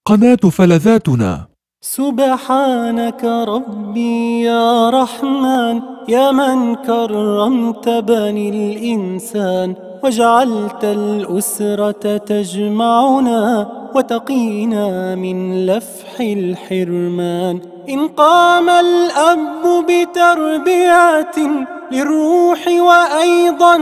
قناة فلذاتنا. سبحانك ربي يا رحمن، يا من كرمت بني الإنسان، وجعلت الأسرة تجمعنا وتقينا من لفح الحرمان. إن قام الأب بتربية للروح وأيضا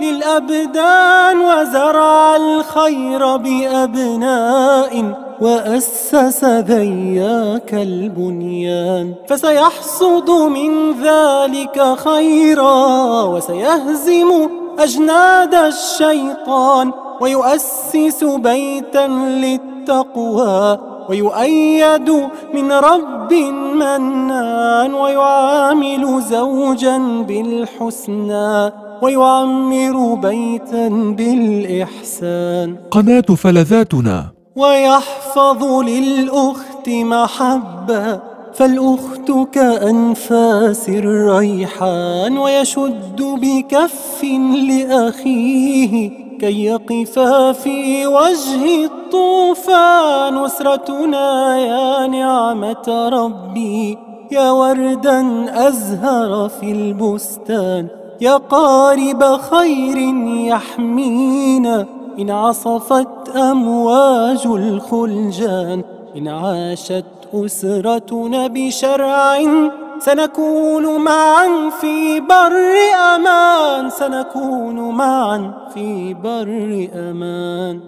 للأبدان، وزرع الخير بأبناء وأسس ذياك البنيان، فسيحصد من ذلك خيرا وسيهزم أجناد الشيطان، ويؤسس بيتا للتقوى، ويؤيد من رب منان، ويعامل زوجا بالحسنى، ويعمر بيتا بالإحسان. قناة فلذاتنا. ويحفظ للأخت محبة، فالأخت كأنفاس الريحان، ويشد بكف لأخيه كي يقفا في وجه الطوفان. أسرتنا يا نعمة ربي، يا وردا أزهر في البستان، يا قارب خير يحمينا إن عصفت أمواج الخلجان. إن عاشت أسرتنا بشرع سنكون معا في بر أمان، سنكون معا في بر أمان.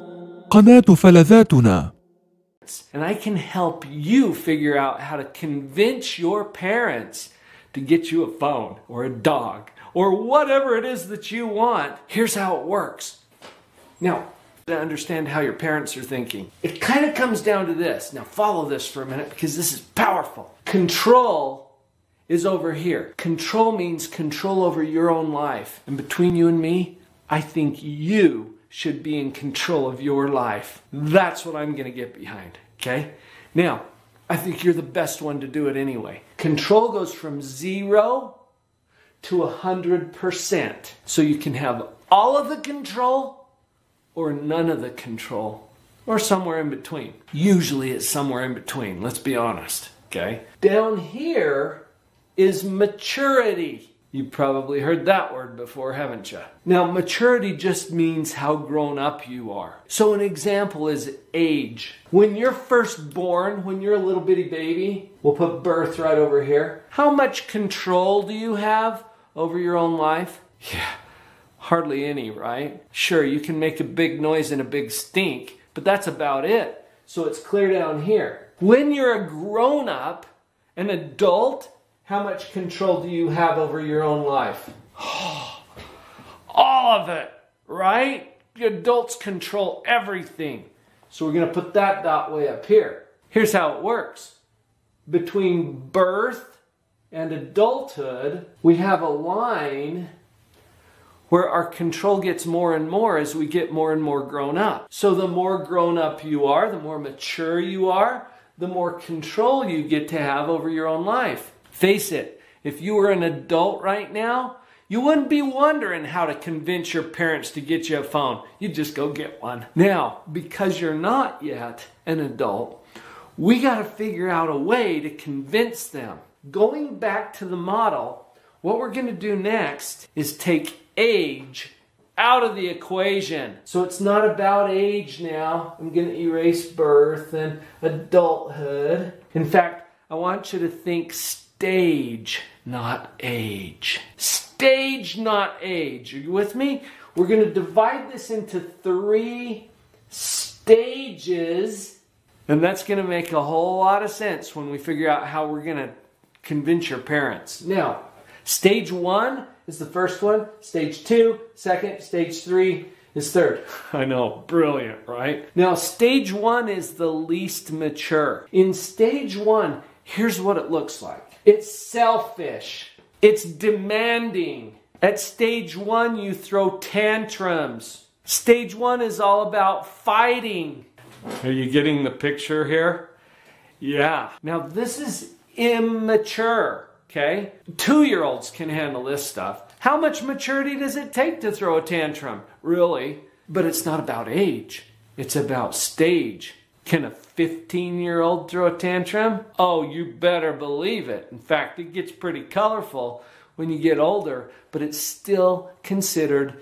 قناة فلذاتنا. And I can help you figure out how to convince your parents to get you a phone or a dog or whatever it is that you want. Here's how it works. Now, to understand how your parents are thinking, it kind of comes down to this. Now, follow this for a minute because this is powerful. Control is over here. Control means control over your own life. And between you and me, I think you should be in control of your life. That's what I'm going to get behind, okay? Now, I think you're the best one to do it anyway. Control goes from 0 to 100%. So you can have all of the control or none of the control, or somewhere in between. Usually it's somewhere in between, let's be honest, okay? Down here is maturity. You've probably heard that word before, haven't you? Now, maturity just means how grown up you are. So an example is age. When you're first born, when you're a little bitty baby, we'll put birth right over here. How much control do you have over your own life? Yeah. Hardly any, right? Sure, you can make a big noise and a big stink, but that's about it. So it's clear down here. When you're a grown-up, an adult, how much control do you have over your own life? All of it, right? The adults control everything. So we're going to put that dot way up here. Here's how it works. Between birth and adulthood, we have a line where our control gets more and more as we get more and more grown up. So the more grown up you are, the more mature you are, the more control you get to have over your own life. Face it, if you were an adult right now, you wouldn't be wondering how to convince your parents to get you a phone. You'd just go get one. Now, because you're not yet an adult, we got to figure out a way to convince them. Going back to the model, what we're going to do next is take age out of the equation. So it's not about age now. I'm going to erase birth and adulthood. In fact, I want you to think stage, not age. Stage, not age. Are you with me? We're going to divide this into 3 stages, and that's going to make a whole lot of sense when we figure out how we're going to convince your parents. Now, stage 1 is the first one. Stage 2, second. Stage 3 is third. I know, brilliant, right? Now, stage 1 is the least mature. In stage 1, here's what it looks like. It's selfish. It's demanding. At stage 1, you throw tantrums. Stage 1 is all about fighting. Are you getting the picture here? Yeah. Now, this is immature. Okay? 2-year-olds can handle this stuff. How much maturity does it take to throw a tantrum? Really? But it's not about age. It's about stage. Can a 15-year-old throw a tantrum? Oh, you better believe it. In fact, it gets pretty colorful when you get older, but it's still considered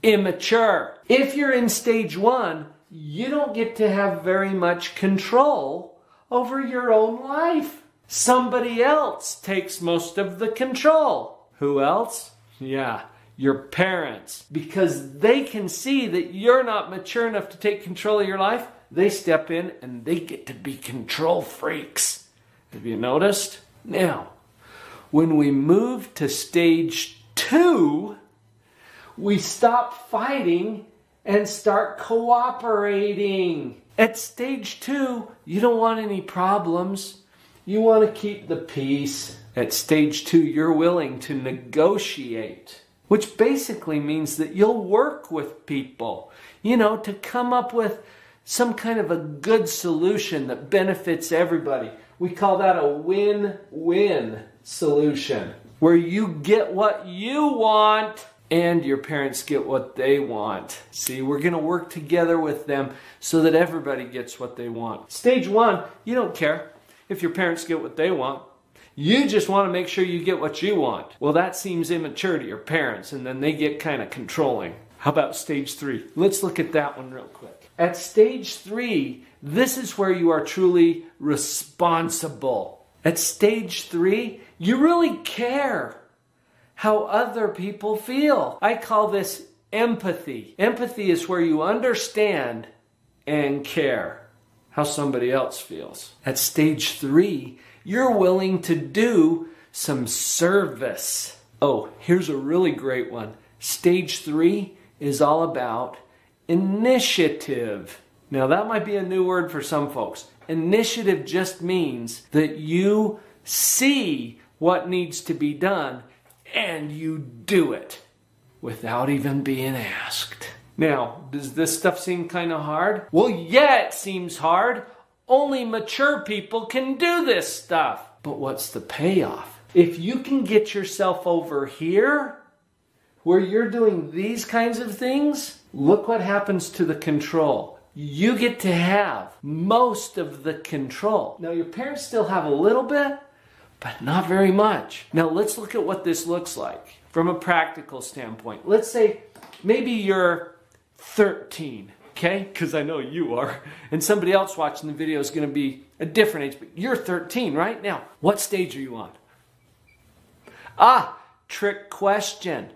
immature. If you're in stage 1, you don't get to have very much control over your own life. Somebody else takes most of the control. Who else? Yeah, your parents. Because they can see that you're not mature enough to take control of your life, they step in and they get to be control freaks. Have you noticed? Now, when we move to stage 2, we stop fighting and start cooperating. At stage 2, you don't want any problems. You want to keep the peace. At stage 2, you're willing to negotiate, which basically means that you'll work with people, to come up with some kind of a good solution that benefits everybody. We call that a win-win solution, where you get what you want and your parents get what they want. See, we're going to work together with them so that everybody gets what they want. Stage 1, you don't care if your parents get what they want. You just want to make sure you get what you want. Well, that seems immature to your parents, and then they get kind of controlling. How about stage 3? Let's look at that one real quick. At stage 3, this is where you are truly responsible. At stage 3, you really care how other people feel. I call this empathy. Empathy is where you understand and care how somebody else feels. At stage 3, you're willing to do some service. Oh, here's a really great one. Stage 3 is all about initiative. Now that might be a new word for some folks. Initiative just means that you see what needs to be done and you do it without even being asked. Now, does this stuff seem kind of hard? Well, yeah, it seems hard. Only mature people can do this stuff. But what's the payoff? If you can get yourself over here, where you're doing these kinds of things, look what happens to the control. You get to have most of the control. Now, your parents still have a little bit, but not very much. Now, let's look at what this looks like from a practical standpoint. Let's say maybe you're 13, okay? Because I know you are. And somebody else watching the video is going to be a different age, but you're 13, right? Now, what stage are you on? Trick question.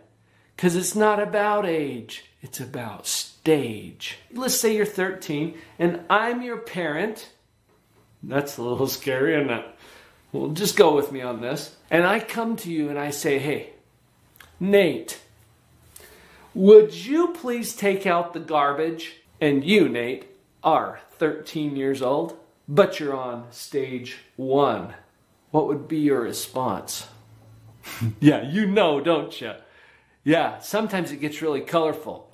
Because it's not about age, it's about stage. Let's say you're 13 and I'm your parent. That's a little scary, isn't it? Well, just go with me on this. And I come to you and I say, hey, Nate, would you please take out the garbage? And you, Nate, are 13 years old, but you're on stage 1. What would be your response? Yeah, you know, don't you? Yeah, sometimes it gets really colorful.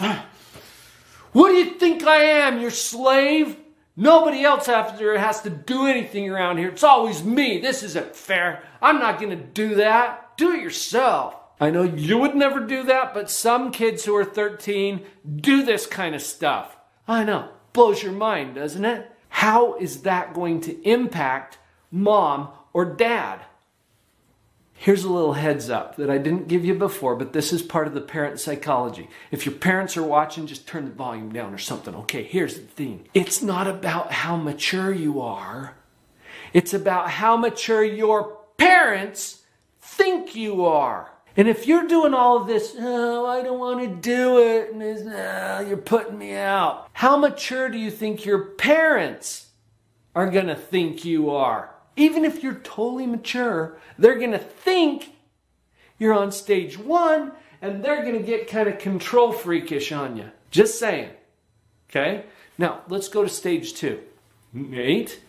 What do you think I am, your slave? Nobody else after has to do anything around here. It's always me. This isn't fair. I'm not going to do that. Do it yourself. I know you would never do that, but some kids who are 13 do this kind of stuff. I know. Blows your mind, doesn't it? How is that going to impact mom or dad? Here's a little heads up that I didn't give you before, but this is part of the parent psychology. If your parents are watching, just turn the volume down or something. Okay, here's the thing. It's not about how mature you are. It's about how mature your parents think you are. And if you're doing all of this, oh, I don't want to do it, and you're putting me out. How mature do you think your parents are going to think you are? Even if you're totally mature, they're going to think you're on stage 1 and they're going to get kind of control freakish on you. Just saying. Okay? Now, let's go to stage 2. Nate,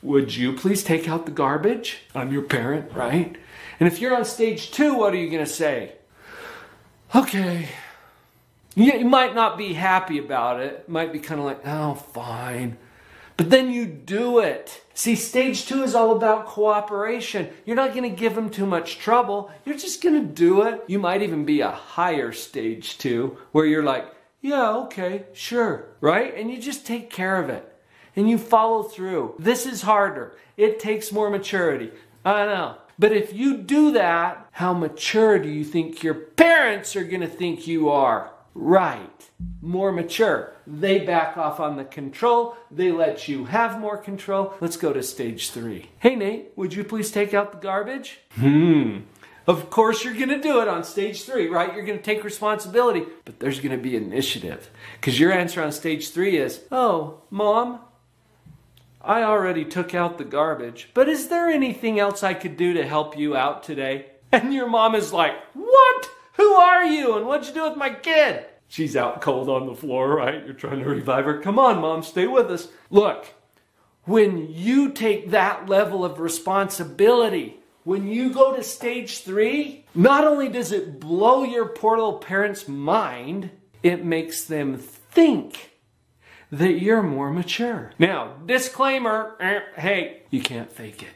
would you please take out the garbage? I'm your parent, right? And if you're on stage 2, what are you going to say? Okay. You might not be happy about it. It might be kind of like, oh, fine. But then you do it. See, stage 2 is all about cooperation. You're not going to give them too much trouble. You're just going to do it. You might even be a higher stage 2 where you're like, yeah, okay, sure, right? And you just take care of it. and you follow through. This is harder. It takes more maturity. I know. But if you do that, how mature do you think your parents are going to think you are? Right. More mature. They back off on the control. They let you have more control. Let's go to stage 3. Hey, Nate, would you please take out the garbage? Of course you're going to do it on stage 3, right? You're going to take responsibility, but there's going to be initiative. Because your answer on stage 3 is, oh, Mom, I already took out the garbage, but is there anything else I could do to help you out today? And your mom is like, what? Who are you? And what'd you do with my kid? She's out cold on the floor, right? You're trying to revive her. Come on, Mom, stay with us. Look, when you take that level of responsibility, when you go to stage 3, not only does it blow your poor little parents' mind, it makes them think that you're more mature. Now, disclaimer, hey, you can't fake it.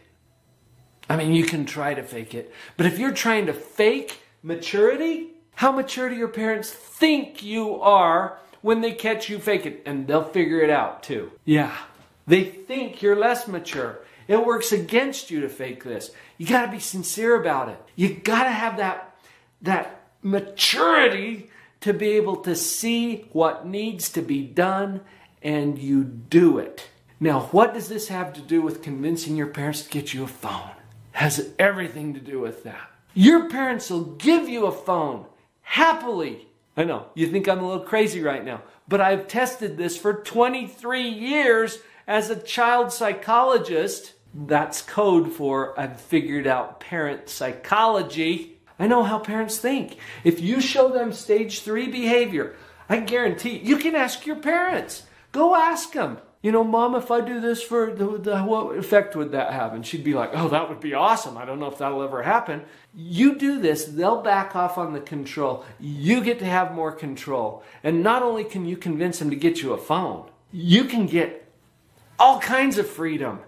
I mean, you can try to fake it, but if you're trying to fake maturity, how mature do your parents think you are when they catch you fake it? And they'll figure it out too. Yeah, they think you're less mature. It works against you to fake this. You got to be sincere about it. You got to have that maturity to be able to see what needs to be done, and you do it. Now, what does this have to do with convincing your parents to get you a phone? It has everything to do with that. Your parents will give you a phone happily. I know, you think I'm a little crazy right now, but I've tested this for 23 years as a child psychologist. That's code for I've figured out parent psychology. I know how parents think. If you show them stage 3 behavior, I guarantee you can ask your parents. Go ask them. You know, Mom, if I do this for what effect would that have? And she'd be like, oh, that would be awesome. I don't know if that'll ever happen. You do this, they'll back off on the control. You get to have more control. And not only can you convince them to get you a phone, you can get all kinds of freedom.